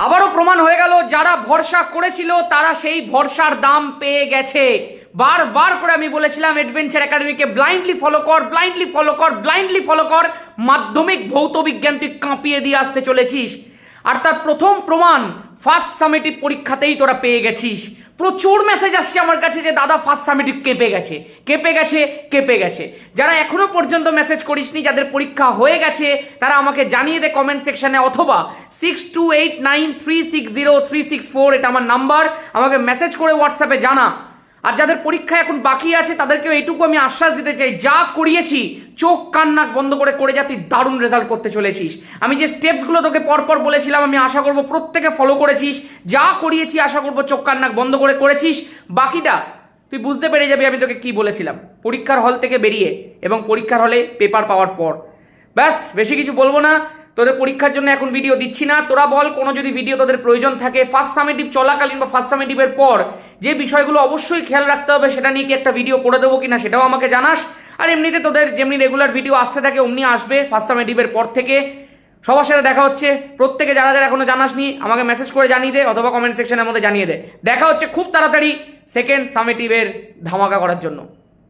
আবারও প্রমাণ হয়ে গেল যারা ভরসা করেছিল তারা সেই ভরসার দাম পেয়ে গেছে। বারবার করে আমি বলেছিলাম অ্যাডভেঞ্চার একাডেমিকে ব্লাইন্ডলি ফলো কর, ব্লাইন্ডলি ফলো কর, ব্লাইন্ডলি ফলো কর। মাধ্যমিক ভৌত বিজ্ঞান তুই কাঁপিয়ে দিয়ে আসতে চলেছিস, আর তার প্রথম প্রমাণ ফার্স্ট সামেটিভ পরীক্ষাতেই তোরা পেয়ে গেছিস। প্রচুর মেসেজ আসছে আমার কাছে যে দাদা ফার্স্ট সামেটিভ কেঁপে গেছে, কেঁপে গেছে, কেঁপে গেছে। যারা এখনো পর্যন্ত মেসেজ করিসনি, যাদের পরীক্ষা হয়ে গেছে, তারা আমাকে জানিয়ে দে কমেন্ট সেকশনে, অথবা 6289360364 এটা আমার নাম্বার, আমাকে মেসেজ করে হোয়াটসঅ্যাপে জানা। আর যাদের পরীক্ষা এখন বাকি আছে তাদেরকেও এইটুকু আমি আশ্বাস দিতে চাই, যা করিয়েছি চোখ কান নাক বন্ধ করে করে যা, তুই দারুণ রেজাল্ট করতে চলেছিস। আমি যে স্টেপসগুলো তোকে পরপর বলেছিলাম আমি আশা করব প্রত্যেকে ফলো করেছিস। যা করিয়েছি আশা করব চোখ কান নাক বন্ধ করে করেছিস। বাকিটা তুই বুঝতে পেরে যাবি আমি তোকে কি বলেছিলাম পরীক্ষার হল থেকে বেরিয়ে এবং পরীক্ষার হলে পেপার পাওয়ার পর। ব্যাস, বেশি কিছু বলবো না। তোদের পরীক্ষার জন্য এখন ভিডিও দিচ্ছি না। তোরা বল কোনো যদি ভিডিও তোদের প্রয়োজন থাকে ফার্স্ট সামেটিভ চলাকালীন বা ফার্স্ট সামেটিভের পর যে বিষয়গুলো অবশ্যই খেয়াল রাখতে হবে সেটা নিয়ে কি একটা ভিডিও করে দেবো কিনা সেটাও আমাকে জানাস। আর এমনিতে তোদের যেমনি রেগুলার ভিডিও আসতে থাকে অমনি আসবে ফার্স্ট সামেটিভের পর থেকে। সবার সাথে দেখা হচ্ছে। প্রত্যেকে যারা যারা এখনো জানাসনি আমাকে মেসেজ করে জানিয়ে দে, অথবা কমেন্ট সেকশনের মধ্যে জানিয়ে দে। দেখা হচ্ছে খুব তাড়াতাড়ি সেকেন্ড সামেটিভের ধামাকা করার জন্য।